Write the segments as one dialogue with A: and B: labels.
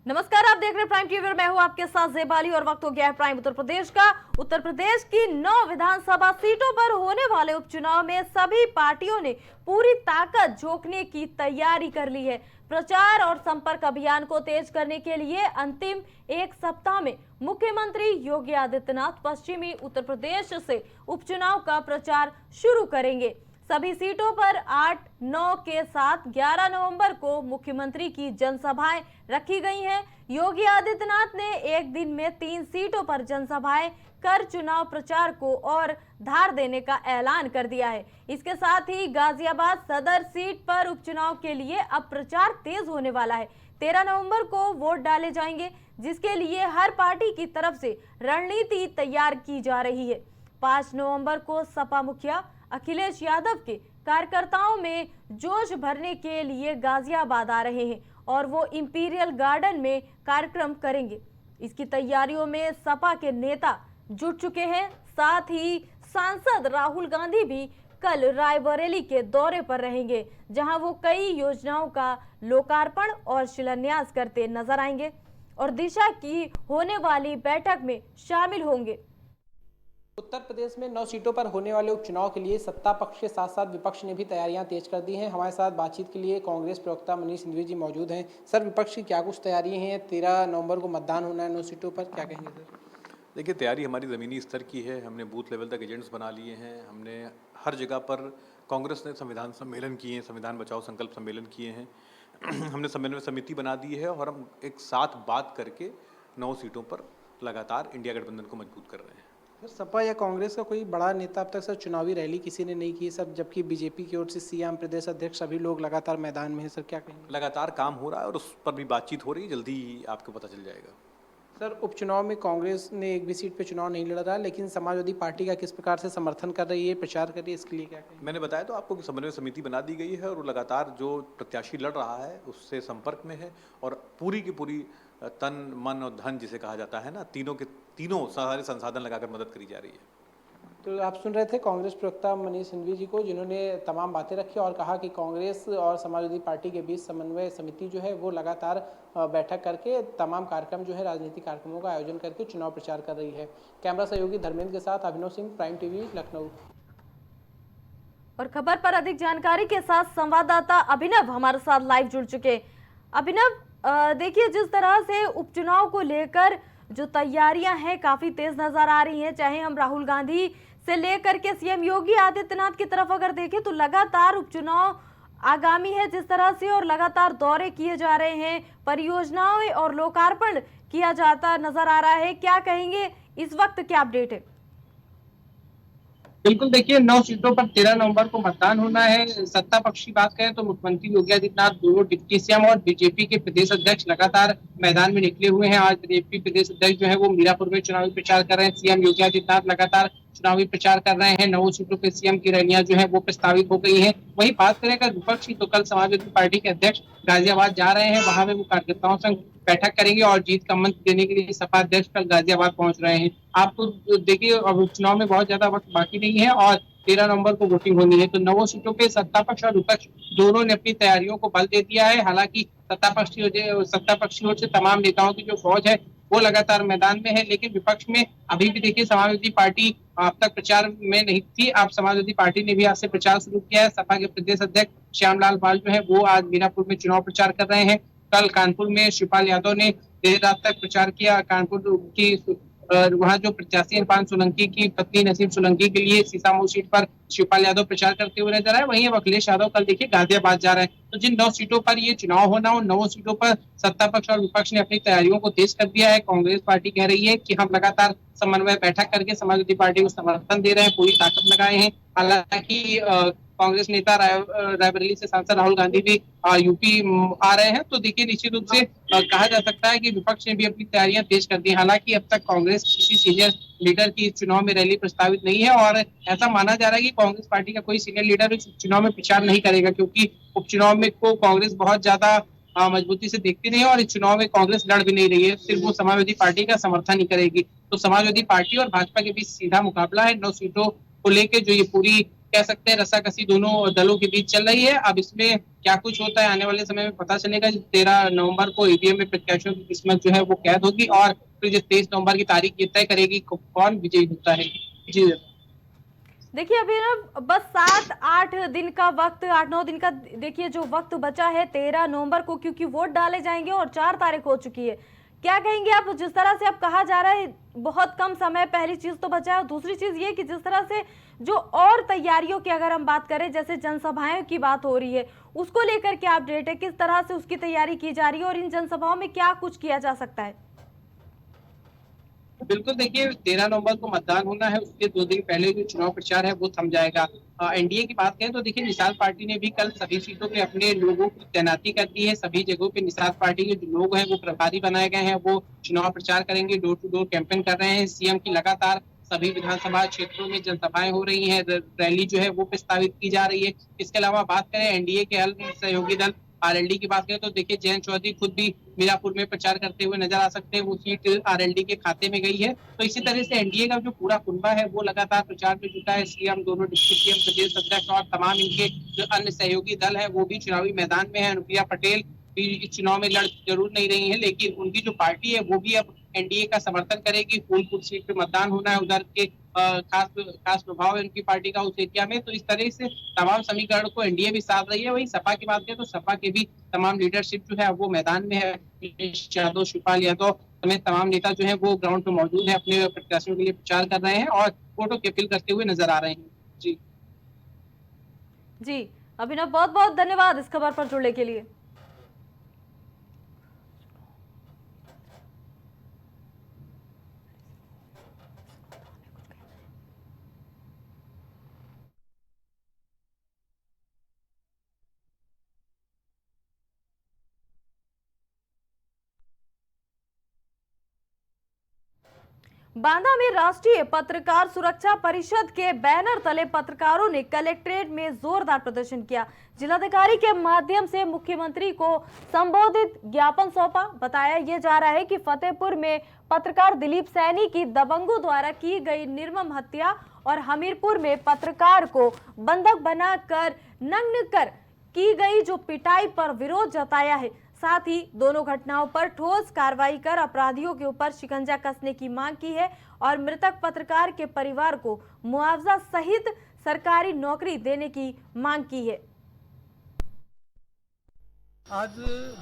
A: नमस्कार, आप देख रहे हैं प्राइम टीवी और मैं हूं आपके साथ ज़ेबाली और वक्त हो गया है प्राइम उत्तर प्रदेश का। उत्तर प्रदेश की 9 विधानसभा सीटों पर होने वाले उपचुनाव में सभी पार्टियों ने पूरी ताकत झोंकने की तैयारी कर ली है। प्रचार और संपर्क अभियान को तेज करने के लिए अंतिम एक सप्ताह में मुख्यमंत्री योगी आदित्यनाथ पश्चिमी उत्तर प्रदेश से उपचुनाव का प्रचार शुरू करेंगे। सभी सीटों पर 8, 9 के साथ 11 नवंबर को मुख्यमंत्री की जनसभाएं रखी गई हैं। योगी आदित्यनाथ ने एक दिन में 3 सीटों पर जनसभाएं कर चुनाव प्रचार को और धार देने का ऐलान कर दिया है। इसके साथ ही गाजियाबाद सदर सीट पर उपचुनाव के लिए अब प्रचार तेज होने वाला है। 13 नवंबर को वोट डाले जाएंगे, जिसके लिए हर पार्टी की तरफ से रणनीति तैयार की जा रही है। 5 नवंबर को सपा मुखिया अखिलेश यादव के कार्यकर्ताओं में जोश भरने के लिए गाजियाबाद आ रहे हैं और वो इंपीरियल गार्डन में कार्यक्रम करेंगे। इसकी तैयारियों में सपा के नेता जुट चुके हैं। साथ ही सांसद राहुल गांधी भी कल रायबरेली के दौरे पर रहेंगे, जहां वो कई योजनाओं का लोकार्पण और शिलान्यास करते नजर आएंगे और दिशा की होने वाली बैठक में शामिल होंगे।
B: उत्तर प्रदेश में 9 सीटों पर होने वाले उपचुनाव के लिए सत्ता पक्ष के साथ साथ विपक्ष ने भी तैयारियां तेज कर दी हैं। हमारे साथ बातचीत के लिए कांग्रेस प्रवक्ता मनीष सिंघवी जी मौजूद हैं। सर, विपक्ष की क्या कुछ तैयारी हैं? 13 नवंबर को मतदान होना है 9 सीटों पर, क्या कहेंगे सर?
C: देखिए, तैयारी हमारी ज़मीनी स्तर की है। हमने बूथ लेवल तक एजेंट्स बना लिए हैं। हमने हर जगह पर कांग्रेस ने संविधान सम्मेलन किए हैं, संविधान बचाओ संकल्प सम्मेलन किए हैं। हमने समन्वय समिति बना दी है और हम एक साथ बात करके 9 सीटों पर लगातार इंडिया गठबंधन को मजबूत कर रहे हैं।
B: सपा या कांग्रेस का कोई बड़ा नेता अब तक सर चुनावी रैली किसी ने नहीं की सर, जबकि बीजेपी की ओर से सीएम, प्रदेश अध्यक्ष सभी लोग लगातार मैदान में हैं सर, क्या कहेंगे?
C: लगातार काम हो रहा है और उस पर भी बातचीत हो रही है, जल्दी आपको पता चल जाएगा।
B: सर, उपचुनाव में कांग्रेस ने एक भी सीट पे चुनाव नहीं लड़ रहा, लेकिन समाजवादी पार्टी का किस प्रकार से समर्थन कर रही है, प्रचार कर रही है, इसके लिए क्या कहेंगे?
C: मैंने बताया तो आपको कि समन्वय समिति बना दी गई है और वो लगातार जो प्रत्याशी लड़ रहा है उससे संपर्क में है और पूरी की पूरी तन, मन और धन जिसे कहा जाता है ना, तीनों सारे संसाधन लगाकर मदद करी जा रही है।
B: तो आप सुन रहे थे कांग्रेस प्रवक्ता मनीष सिंघवी जी को, जिन्होंने तमाम बातें रखी और कहा कि कांग्रेस और समाजवादी पार्टी के बीच समन्वय समिति जो है वो लगातार बैठक करके तमाम कार्यक्रम जो है राजनीतिक कार्यक्रमों का आयोजन करके चुनाव प्रचार कर रही है। कैमरा सहयोगी धर्मेंद्र के साथ अभिनव सिंह, प्राइम टीवी, लखनऊ।
A: और खबर पर अधिक जानकारी के साथ संवाददाता अभिनव हमारे साथ लाइव जुड़ चुके। अभिनव, देखिए, जिस तरह से उपचुनाव को लेकर जो तैयारियां हैं काफी तेज नजर आ रही हैं, चाहे हम राहुल गांधी से लेकर के सीएम योगी आदित्यनाथ की तरफ अगर देखें तो लगातार उपचुनाव आगामी है जिस तरह से, और लगातार दौरे किए जा रहे हैं, परियोजनाओं और लोकार्पण किया जाता नजर आ रहा है। क्या कहेंगे, इस वक्त क्या अपडेट है?
D: बिल्कुल, देखिए, 9 सीटों पर 13 नवंबर को मतदान होना है। सत्ता पक्ष की बात करें तो मुख्यमंत्री योगी आदित्यनाथ, दोनों डिप्टी सीएम और बीजेपी के प्रदेश अध्यक्ष लगातार मैदान में निकले हुए हैं। आज बीजेपी प्रदेश अध्यक्ष जो है वो मीरापुर में चुनावी प्रचार कर रहे हैं। सीएम योगी आदित्यनाथ लगातार चुनावी प्रचार कर रहे हैं। 9 सीटों पे सीएम की रैलियां जो है वो प्रस्तावित हो गई है। वही बात करें अगर विपक्ष की, तो कल समाजवादी पार्टी के अध्यक्ष गाजियाबाद जा रहे हैं, वहां में वो कार्यकर्ताओं से बैठक करेंगे और जीत का मंत्र देने के लिए सपा अध्यक्ष कल गाजियाबाद पहुंच रहे हैं। आप तो देखिए, अब चुनाव में बहुत ज्यादा वक्त बाकी नहीं है और 13 नवंबर को वोटिंग होनी है। तो 9 सीटों पे सत्ता पक्ष और विपक्ष दोनों ने अपनी तैयारियों को बल दे दिया है। हालांकि सत्ता पक्ष की ओर से तमाम नेताओं की जो फौज है वो लगातार मैदान में है, लेकिन विपक्ष में अभी भी देखिए समाजवादी पार्टी अब तक प्रचार में नहीं थी। अब समाजवादी पार्टी ने भी आज से प्रचार शुरू किया है। सपा के प्रदेश अध्यक्ष श्यामलाल पाल जो है वो आज मीरापुर में चुनाव प्रचार कर रहे हैं। कल कानपुर में शिवपाल यादव ने देर रात तक प्रचार किया। कानपुर की वहां जो प्रत्याशी इरफान सोलंकी की पत्नी नसीम सोलंकी के लिए सीसामऊ सीट पर शिवपाल यादव प्रचार करते हुए नजर आए। वहीं अब अखिलेश यादव कल देखिए गाजियाबाद जा रहे हैं। तो जिन 9 सीटों पर ये चुनाव होना, उन 9 सीटों पर सत्ता पक्ष और विपक्ष ने अपनी तैयारियों को तेज कर दिया है। कांग्रेस पार्टी कह रही है कि हम लगातार समन्वय बैठक करके समाजवादी पार्टी को समर्थन दे रहे हैं, पूरी ताकत लगाए हैं। हालांकि कांग्रेस नेता रायबरेली से सांसद राहुल गांधी भी यूपी आ रहे हैं। तो देखिए, निश्चित रूप से कहा जा सकता है कि विपक्ष ने भी अपनी तैयारियां तेज कर दी। हालांकि अब तक कांग्रेस किसी सीनियर लीडर की चुनाव में रैली प्रस्तावित नहीं है और ऐसा माना जा रहा है कि कांग्रेस पार्टी का कोई सीनियर लीडर इस चुनाव में प्रचार नहीं करेगा, क्योंकि उपचुनाव में को कांग्रेस बहुत ज्यादा मजबूती से देखती नहीं है और इस चुनाव में कांग्रेस लड़ भी नहीं रही है, सिर्फ वो समाजवादी पार्टी का समर्थन ही करेगी। तो समाजवादी पार्टी और भाजपा के बीच सीधा मुकाबला है 9 सीटों को लेकर। जो ये पूरी कह सकते हैं रस्साकसी दोनों दलों के बीच चल रही है। अब इसमें क्या कुछ होता है आने वाले समय में पता चलेगा। 13 नवंबर को ईवीएम में प्रत्याशियों की किस्मत जो है वो कैद होगी और फिर जो 23 नवंबर की तारीख ये तय करेगी कौन विजयी होता है। जी
A: देखिए अभी ना बस 7-8 दिन का वक्त, 8-9 दिन का देखिए जो वक्त बचा है 13 नवंबर को, क्योंकि वोट डाले जाएंगे और 4 तारीख हो चुकी है। क्या कहेंगे आप, जिस तरह से अब कहा जा रहा है बहुत कम समय, पहली चीज तो बचा है, और दूसरी चीज ये कि जिस तरह से जो और तैयारियों की अगर हम बात करें, जैसे जनसभाएं की बात हो रही है, उसको लेकर क्या अपडेट है, किस तरह से उसकी तैयारी की जा रही है और इन जनसभाओं में क्या कुछ किया जा सकता है?
D: बिल्कुल, देखिए 13 नवंबर को मतदान होना है, उसके 2 दिन पहले जो चुनाव प्रचार है वो थम जाएगा। एनडीए की बात करें तो देखिए निषाद पार्टी ने भी कल सभी सीटों पे अपने लोगों की तैनाती कर दी है। सभी जगहों पे निषाद पार्टी के जो लोग हैं वो प्रभारी बनाए गए हैं, वो चुनाव प्रचार करेंगे, डोर टू डोर कैंपेन कर रहे हैं। सीएम की लगातार सभी विधानसभा क्षेत्रों में जनसभाएं हो रही हैं, रैली जो है वो प्रस्तावित की जा रही है। इसके अलावा बात करें एनडीए के अन्य सहयोगी दल आरएलडी की बात करें तो देखिए जयंत चौधरी खुद भी मीरापुर में प्रचार करते हुए नजर आ सकते हैं। वो सीट आरएलडी के खाते में गई है। तो इसी तरह से एनडीए का जो पूरा कुनबा है वो लगातार प्रचार में जुटा है। सीएम, दोनों डिप्टी सीएम, प्रदेश अध्यक्ष और तमाम इनके जो अन्य सहयोगी दल है वो भी चुनावी मैदान में है। अनुप्रिया पटेल भी इस चुनाव में लड़ जरूर नहीं रही है, लेकिन उनकी जो पार्टी है वो भी अब एनडीए का समर्थन करेगी। फूलपुर सीट पे मतदान होना है, उधर के खास प्रभाव है उनकी पार्टी का उस एरिया में। तो इस तरह से तमाम समीकरण को एनडीए भी साथ रही है। वही सपा की बात करें तो सपा के भी तमाम लीडरशिप जो है वो मैदान में है। अखिलेश यादव, शिवपाल यादव समेत तमाम नेता जो है वो ग्राउंड पर मौजूद है, अपने प्रत्याशियों के लिए प्रचार कर रहे हैं और वोटों की अपील करते हुए नजर आ रहे हैं। जी
A: जी अभिनव, बहुत बहुत धन्यवाद इस खबर पर जुड़ने के लिए। बांदा में राष्ट्रीय पत्रकार सुरक्षा परिषद के बैनर तले पत्रकारों ने कलेक्ट्रेट में जोरदार प्रदर्शन किया। जिलाधिकारी के माध्यम से मुख्यमंत्री को संबोधित ज्ञापन सौंपा। बताया यह जा रहा है कि फतेहपुर में पत्रकार दिलीप सैनी की दबंगों द्वारा की गई निर्मम हत्या और हमीरपुर में पत्रकार को बंधक बनाकर नग्न कर की गई जो पिटाई पर विरोध जताया है। साथ ही दोनों घटनाओं पर ठोस कार्रवाई कर अपराधियों के ऊपर शिकंजा कसने की मांग की है और मृतक पत्रकार के परिवार को मुआवजा सहित सरकारी नौकरी देने की मांग की है।
E: आज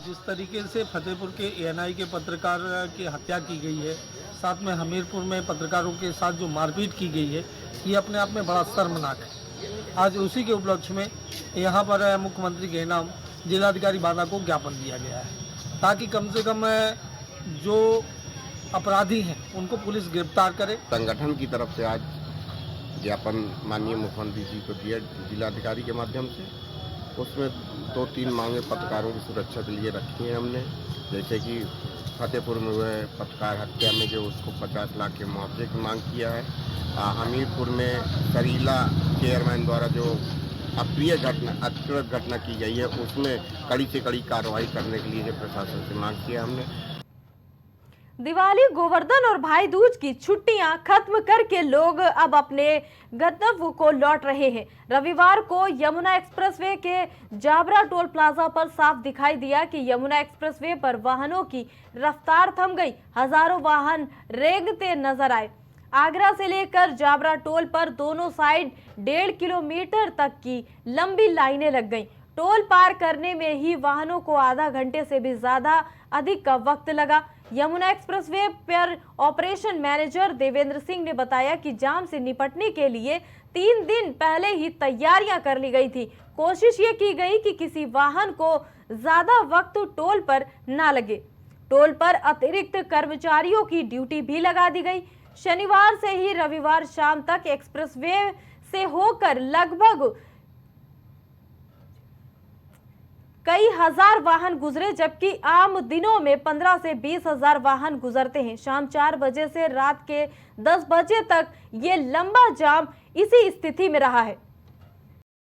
E: जिस तरीके से फतेहपुर के एएनआई के पत्रकार की हत्या की गई है, साथ में हमीरपुर में पत्रकारों के साथ जो मारपीट की गई है, ये अपने आप में बड़ा शर्मनाक है। आज उसी के उपलक्ष्य में यहाँ पर मुख्यमंत्री के नाम जिलाधिकारी बांदा को ज्ञापन दिया गया है, ताकि कम से कम जो अपराधी हैं उनको पुलिस गिरफ्तार करे।
F: संगठन की तरफ से आज ज्ञापन माननीय मुख्यमंत्री जी को दिया जिलाधिकारी के माध्यम से। उसमें 2-3 मांगे पत्रकारों की सुरक्षा के लिए रखी हैं हमने, जैसे कि फतेहपुर में हुए पत्रकार हत्या में जो उसको 50 लाख के मुआवजे की मांग किया है। हमीरपुर में सरीला चेयरमैन द्वारा जो अप्रिय घटना की गई है उसमें कड़ी से कड़ी कार्रवाई करने के लिए प्रशासन से मांग किया हमने।
A: दिवाली, गोवर्धन और भाई दूज की छुट्टियां खत्म करके लोग अब अपने गंतव्य को लौट रहे हैं। रविवार को यमुना एक्सप्रेसवे के जाबरा टोल प्लाजा पर साफ दिखाई दिया कि यमुना एक्सप्रेसवे पर वाहनों की रफ्तार थम गई। हजारों वाहन रेंगते नजर आए। आगरा से लेकर जाबरा टोल पर दोनों साइड 1.5 किलोमीटर तक की लंबी लाइनें लग गईं। टोल पार करने में ही वाहनों को आधा घंटे से भी ज्यादा अधिक का वक्त लगा। यमुना एक्सप्रेसवे पर ऑपरेशन मैनेजर देवेंद्र सिंह ने बताया कि जाम से निपटने के लिए 3 दिन पहले ही तैयारियां कर ली गई थी। कोशिश ये की गई कि किसी वाहन को ज्यादा वक्त टोल पर ना लगे। टोल पर अतिरिक्त कर्मचारियों की ड्यूटी भी लगा दी गई। शनिवार से ही रविवार शाम तक एक्सप्रेसवे से होकर लगभग कई हजार वाहन गुजरे, जबकि आम दिनों में 15 से 20 हजार वाहन गुजरते हैं। शाम 4 बजे से रात के 10 बजे तक ये लंबा जाम इसी स्थिति में रहा है।